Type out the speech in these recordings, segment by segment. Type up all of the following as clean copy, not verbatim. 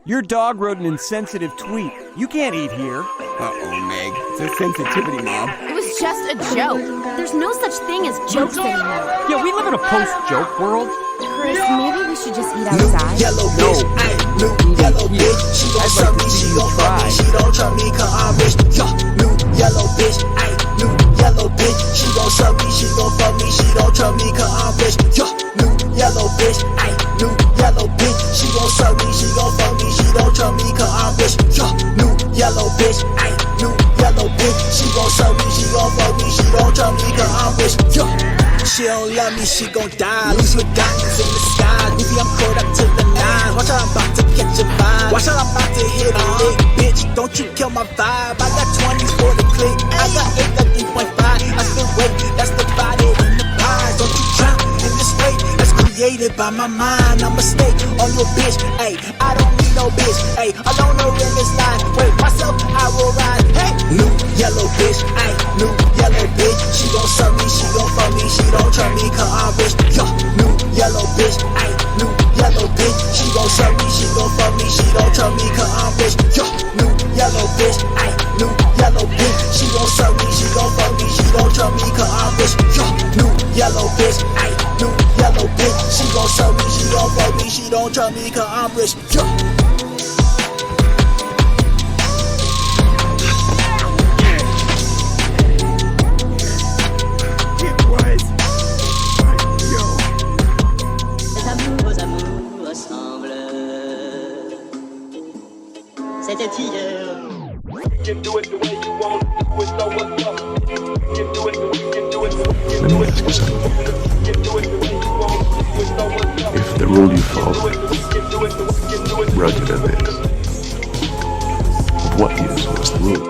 Your dog wrote an insensitive tweet. You can't eat here. Uh-oh, Meg. It's a sensitivity mob. It was just a joke. There's no such thing as jokes anymore. Yeah, we live in a post-joke world. Chris, maybe we should just eat outside. Yellow bitch, ayy, new yellow bitch. She gon' serve me, she gon' fuck me, she don't try me 'cause I'm rich. Yo, new yellow bitch, ayy, new yellow bitch. She gon' serve me, she gon' fuck me, she don't try me 'cause I'm rich. Yo, new yellow bitch, ayy, new yellow bitch. She gon' serve me, she gon' fuck me, she don't try me 'cause I'm rich. Yo, new yellow bitch, ayy, new yellow bitch. She gon' serve me, she gon' fuck me, she don't try me 'cause I'm rich. Yo. She don't love me, she gon' die. Loose with diamonds in the sky. Maybe I'm caught up to the nine. Watch out, I'm about to catch a vibe. Watch out, I'm about to hit a lick. Bitch, don't you kill my vibe. I got 20s for the click. I got 8 at 3.5. I still wait, that's divided in the pie. Don't you drown in this fate that's created by my mind. I'm a snake on your bitch, ayy. I don't need no bitch, ayy. Alone her in this line. Wait, myself, I will ride. Hey, new yellow bitch, ayy. New yellow bitch. She gon' serve me, she gon' fuck me, she don't try me 'cause I'm rich. Yo, new yellow bitch, ayy, new yellow bitch. She gon' serve me, she gon' fuck me, she don't try me 'cause I'm rich. Yo, new yellow bitch, ayy, new yellow bitch. She gon' serve me, she gon' fuck me, she don't try me 'cause I'm rich. Yo, new yellow bitch, ayy, new yellow bitch. She gon' serve me, she gon' fuck me, she don't try me 'cause I'm rich. Yo. C'était hier. You can do it the way you want, do it, so what's up? You can do it the way you do it, you can do it the way you want, you can do it the way you want, do it, so what's up? If the rule you follow Roger rugged a bit, what use was the rule?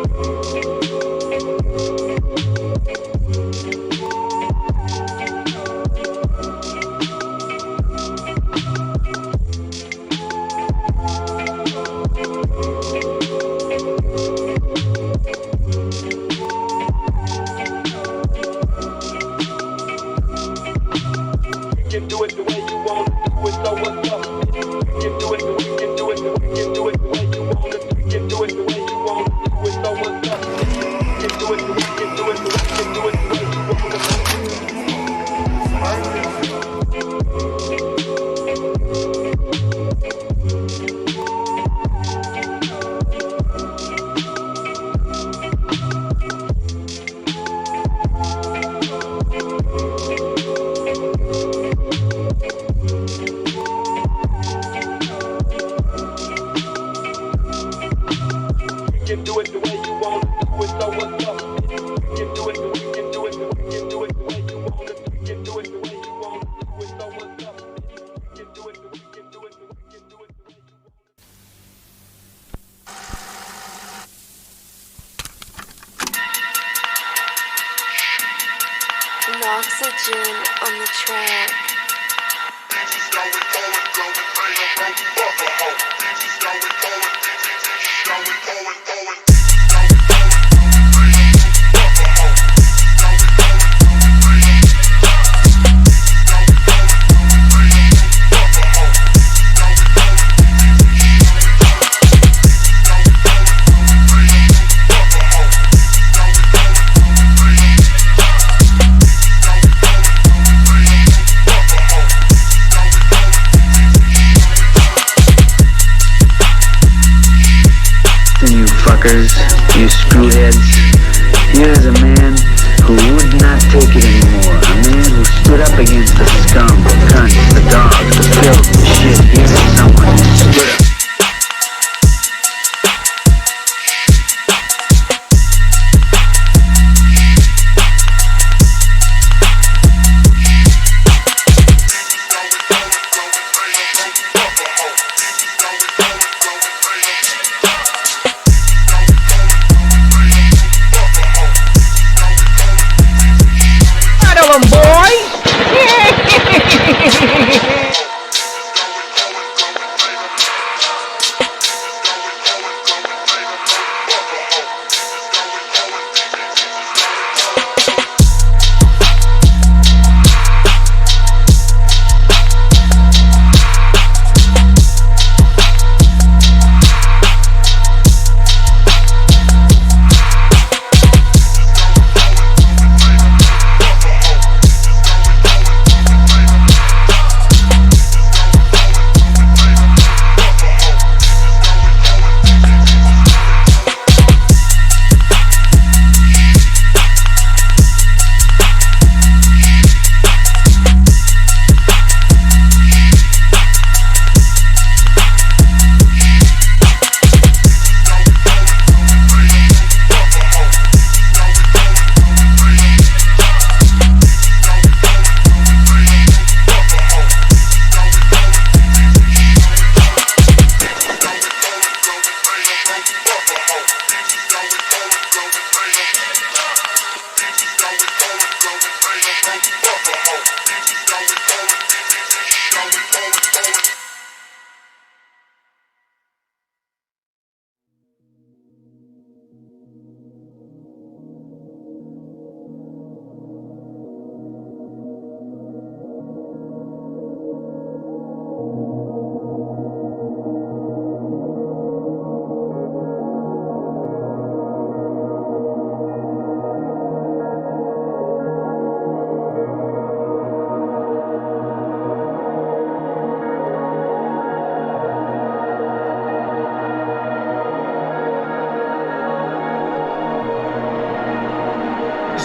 You can do it the way you want, do it, so what's up? You can do it the way you do it, you can do it the way you want, you can do it the way you want, do it, so what's up? You can do it the way you do it, you can do it the way you want. You can do it the way you want, do it, so what's up? You can do it the way you do it, you can do it the way you want, you can do it the way you want, do it, so what's up? You can do it the way you do it, you can do it the way you want. Oxygen on the track. You screwheads. Here's a man who would not take it anymore. A man who stood up against the scum, the cunts, the dogs, the filth, the shit. Here's someone who stood up.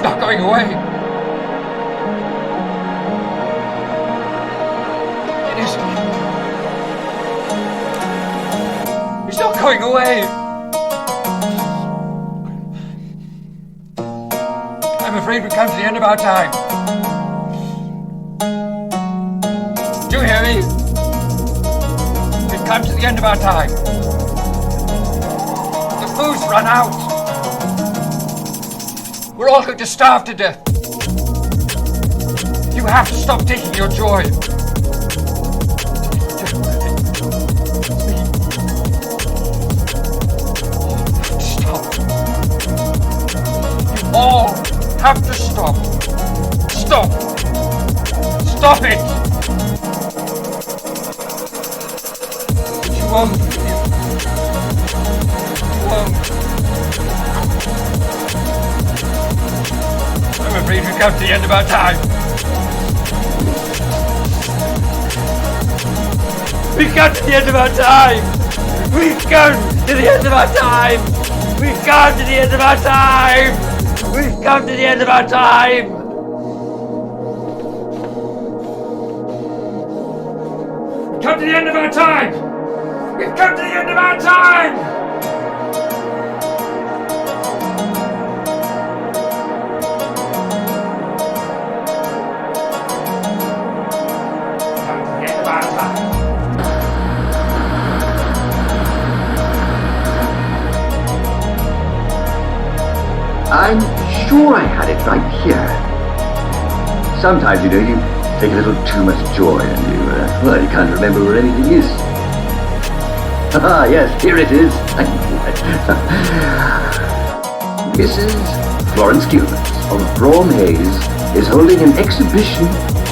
not going away. It isn't. It's not going away. I'm afraid we've come to the end of our time. Do you hear me? We've come to the end of our time. The food's run out. We're all going to starve to death. You have to stop taking your joy. Stop. You all have to stop. Stop. Stop it. You won't. You won't. I'm afraid we've come to the end of our time. We've come to the end of our time. We've come to the end of our time. We've come to the end of our time. We've come to the end of our time. We've come to the end of our time. We've come to the end of our time. I'm sure I had it right here. Sometimes, you know, you take a little too much joy and you can't remember where anything is. Ah, yes, here it is. Mrs. Florence Gilbert of Brougham Hayes is holding an exhibition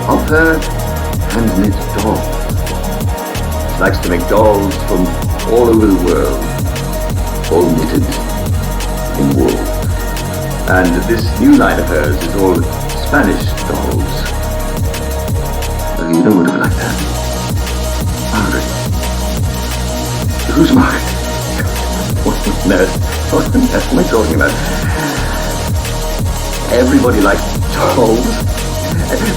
of her hand-knit dolls. She likes to make dolls from all over the world, all knitted in wool. And this new line of hers is all Spanish dolls. Oh, you know what I like that? Margaret. Who's Margaret? What on earth am I talking about? Everybody likes dolls.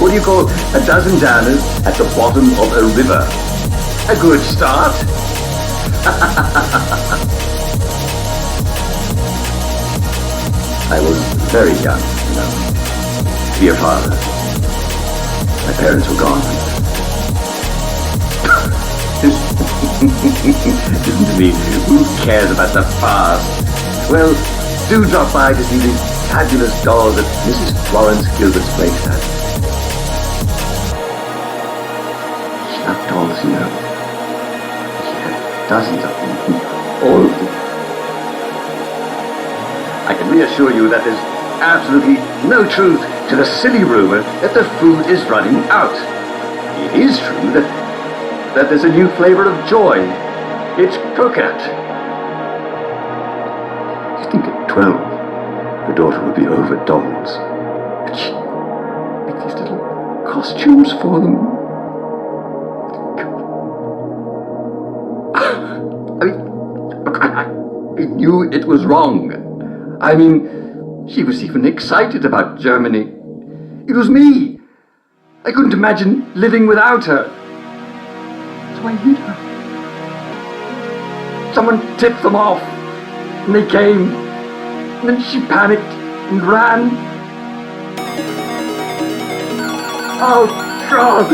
What do you call a dozen Dianas at the bottom of a river? A good start. I was very young, you know, to be a father. My parents were gone. Listen to me, who cares about the past? Well, do drop by to see the fabulous dolls that Mrs. Florence Gilbert's place has. She loved dolls, you know. She had dozens of them, all of them. I can reassure you that there's absolutely no truth to the silly rumor that the food is running out. It is true that there's a new flavor of joy. It's coconut. You'd think at 12, her daughter would be over dolls. But she made these little costumes for them. I knew it was wrong. I mean, she was even excited about Germany. It was me. I couldn't imagine living without her. So I hid her. Someone tipped them off, and they came. And then she panicked and ran. Oh, God!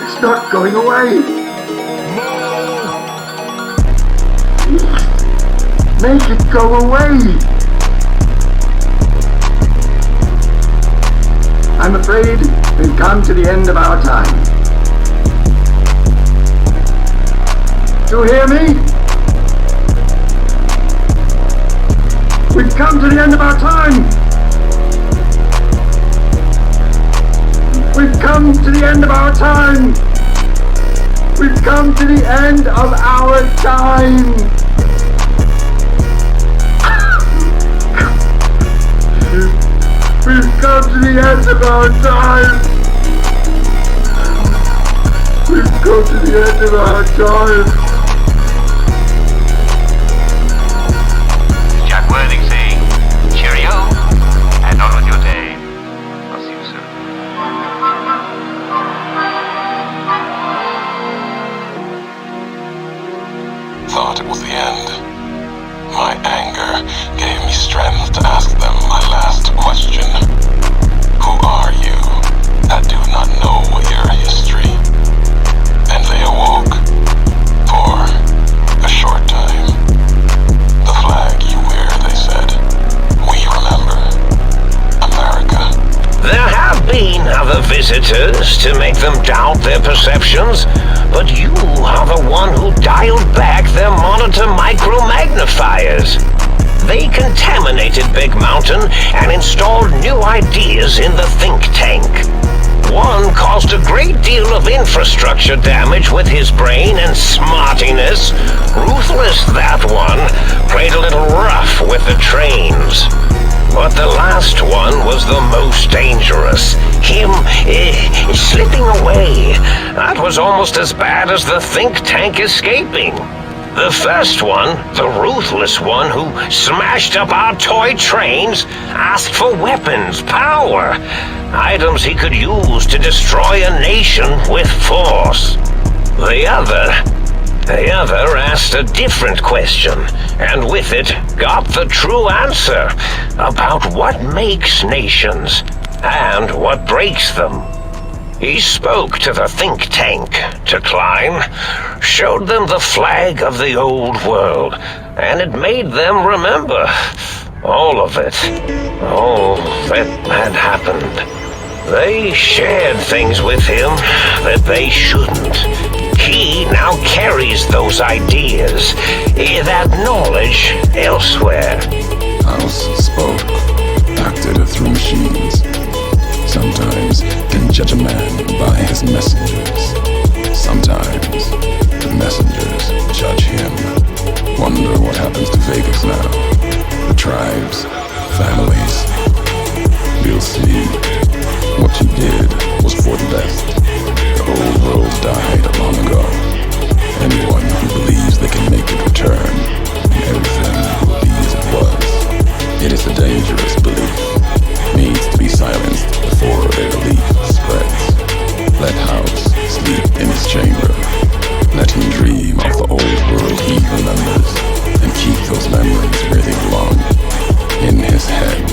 It's not going away. Make it go away! I'm afraid we've come to the end of our time. Do you hear me? We've come to the end of our time! We've come to the end of our time! We've come to the end of our time! We've come to the end of our time! We've come to the end of our time! to make them doubt their perceptions, but you are the one who dialed back their monitor micro-magnifiers. They contaminated Big Mountain and installed new ideas in the think tank. One caused a great deal of infrastructure damage with his brain and smartiness. Ruthless, that one, played a little rough with the trains. But the last one was the most dangerous. Him, slipping away. That was almost as bad as the think tank escaping. The first one, the ruthless one who smashed up our toy trains, asked for weapons, power, items he could use to destroy a nation with force. The other asked a different question, and with it got the true answer about what makes nations and what breaks them. He spoke to the think tank, to Klein, showed them the flag of the old world, and it made them remember all of it. All that had happened. They shared things with him that they shouldn't. He now carries those ideas, that knowledge elsewhere. House spoke, acted through machines. Sometimes can judge a man by his messengers. Sometimes the messengers judge him. Wonder what happens to Vegas now. The tribes, families. We'll see. What you did was for the best. The old world died long ago. Anyone who believes they can make it return, and everything will be as it was. It is a dangerous belief. Needs to be silenced before their belief spreads. Let House sleep in his chamber. Let him dream of the old world he remembers, and keep those memories where they belong, in his head.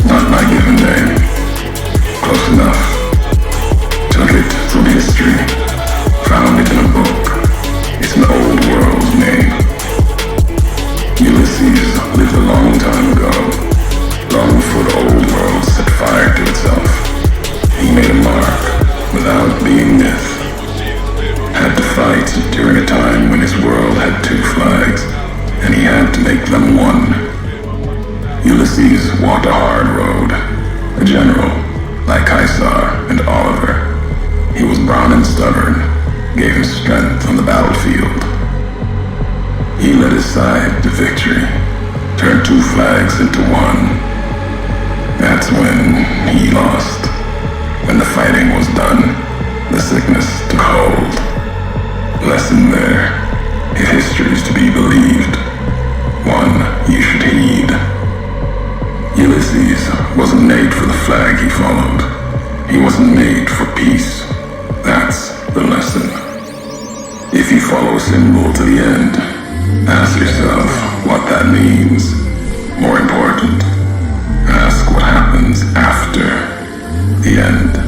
Not my given name. Close enough. Took it from history. Found it in a book. It's an old world name. Ulysses lived a long time ago. Long before the old world set fire to itself. He made a mark without being myth. Had to fight during a time when his world had two flags, and he had to make them one. Ulysses walked a hard road. A general, like Caesar and Oliver. He was brown and stubborn, gave him strength on the battlefield. He led his side to victory, turned two flags into one. That's when he lost. When the fighting was done, the sickness took hold. Lesson there, if history is to be believed, one you should heed. Ulysses wasn't made for the flag he followed. He wasn't made for peace. That's the lesson. If you follow a symbol to the end, ask yourself what that means. More important, ask what happens after the end.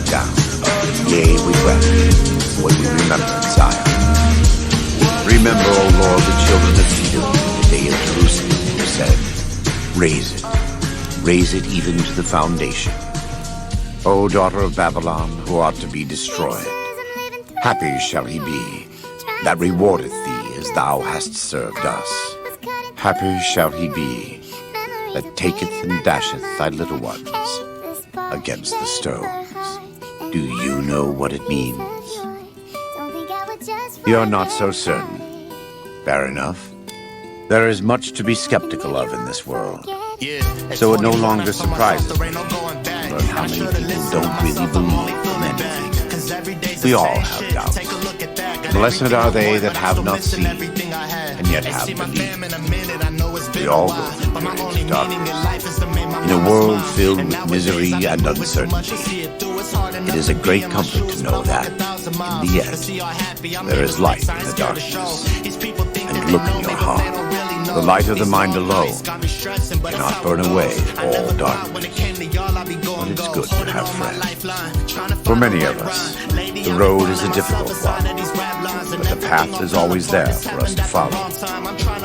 down. Yea, we wept when we remembered Zion. Remember, O Lord, the children of Edom, the day of Jerusalem, who said, raise it even to the foundation. O daughter of Babylon, who ought to be destroyed, happy shall he be that rewardeth thee as thou hast served us. Happy shall he be that taketh and dasheth thy little ones against the stones. Do you know what it means? You're not so certain. Fair enough. There is much to be skeptical of in this world. So it no longer surprises me to learn how many people don't really believe in anything. We all have doubts. Blessed are they that have not seen and yet have believed. We all go through periods of darkness. In a world filled with misery and uncertainty, it is a great comfort to know that, in the end, there is light in the darkness. And look in your heart. The light of the mind alone cannot burn away all darkness. But it's good to have friends. For many of us, the road is a difficult one, but the path is always there for us to follow,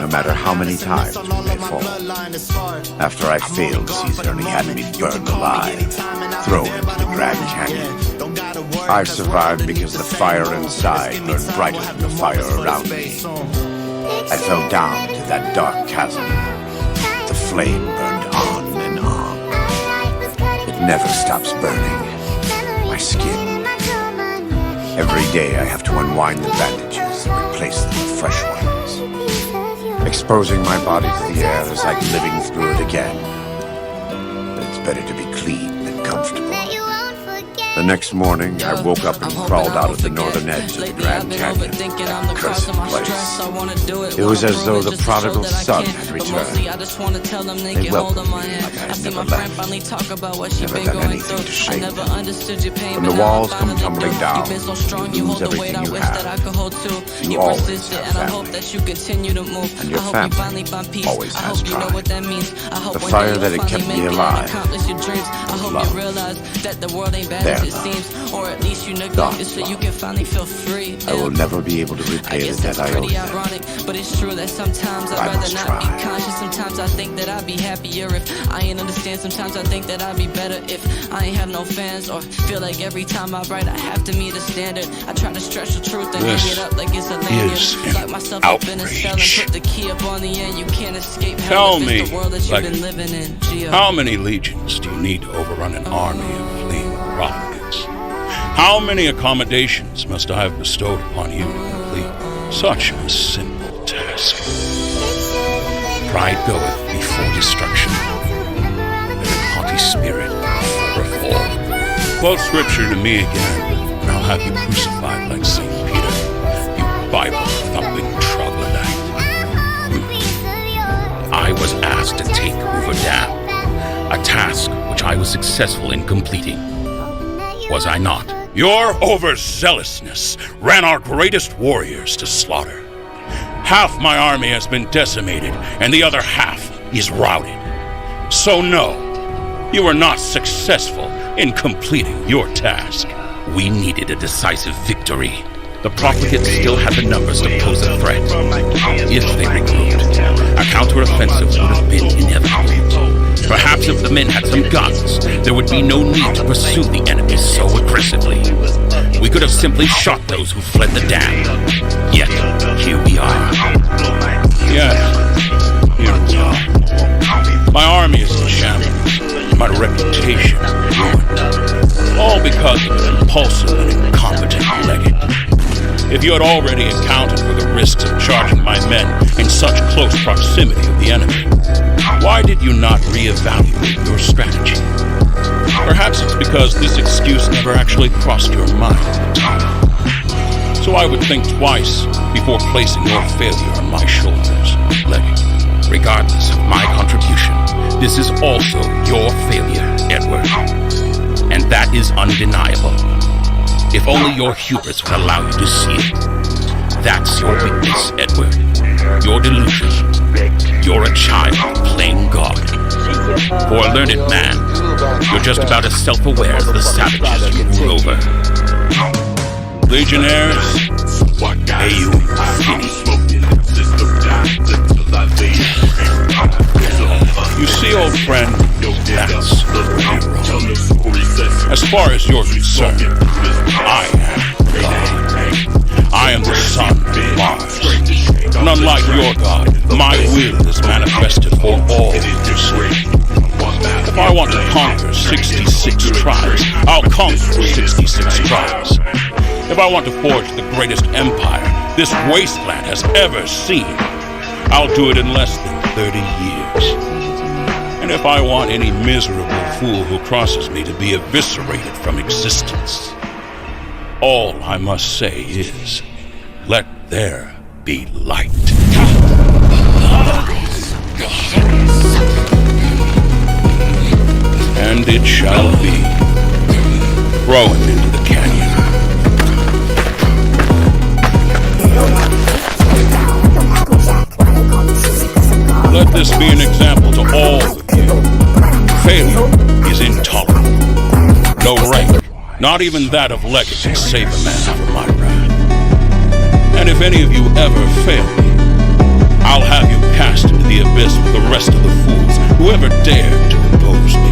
no matter how many times we may fall. After I failed Caesar and he had me burned alive, thrown into the Grand Canyon, I survived because the fire inside burned brighter than the fire around me. I fell down to that dark chasm. The flame burned on and on. It never stops burning. My skin. Every day I have to unwind the bandages and replace them with fresh ones. Exposing my body to the air is like living through it again. But it's better to be clean than comfortable. The next morning, I woke up and crawled out of the northern edge of the Grand Canyon, that cursed place. It was as though the prodigal son had returned. They welcomed me like I had never left, never done anything to shame them. When the walls come tumbling down, you lose everything you have. You always have family, and your family always has tried. The fire that had kept me alive was love. There. It seems, or at least you neglect it so you can finally feel free. I will never be able to repay the debt I owe them. Ironic, but it's true that sometimes I'd rather not be conscious. Sometimes I think that I'd be happier if I ain't understand. Sometimes I think that I'd be better if I ain't have no fans, or feel like every time I write I have to meet a standard. I try to stretch the truth and hang it up like it's a lanyard. Lock myself up in a cell and put the key up on the end. You can't escape hell. Tell me, the world that you've been living in. How many legions do you need to overrun an army of fleeing profligate? How many accommodations must I have bestowed upon you to complete such a simple task? Pride goeth before destruction, and a haughty spirit before a fall. Quote scripture to me again, and I'll have you crucified like St. Peter, you Bible-thumping troglodyte. I was asked to take Hoover down, a task which I was successful in completing. Was I not? Your overzealousness ran our greatest warriors to slaughter. Half my army has been decimated, and the other half is routed. So no, you were not successful in completing your task. We needed a decisive victory. The profligates still had the numbers to pose a threat. If they regrouped, a counteroffensive would have been inevitable. Perhaps if the men had some guns, there would be no need to pursue the enemy so aggressively. We could have simply shot those who fled the dam. Yet, here we are. Yes, here we are. My army is in shambles. My reputation ruined. All because of an impulsive and incompetent legate. If you had already accounted for the risks of charging my men in such close proximity of the enemy, why did you not reevaluate your strategy? Perhaps it's because this excuse never actually crossed your mind. So I would think twice before placing your failure on my shoulders, Legate. Regardless of my contribution, this is also your failure, Edward. And that is undeniable. If only your hubris would allow you to see it. That's your weakness, Edward. Your delusion. You're a child playing God. For a learned man, You're just about as self-aware as the savages you rule over. Legionnaires, you You see, old friend, that's where you're wrong. As far as you're concerned, I am the son of Mars. And unlike your god, my will is manifested for all to see. If I want to conquer 66 tribes, I'll conquer 66 tribes. If I want to forge the greatest empire this wasteland has ever seen, I'll do it in less than 30 years. And if I want any miserable fool who crosses me to be eviscerated from existence, all I must say is, let there be light. And it shall be. Throw him into the canyon. Let this be an example to all of you. Failure is intolerable. No rank, not even that of Legate, can save a man from my wrath. And if any of you ever fail me, I'll have you cast into the abyss with the rest of the fools who ever dared to oppose me.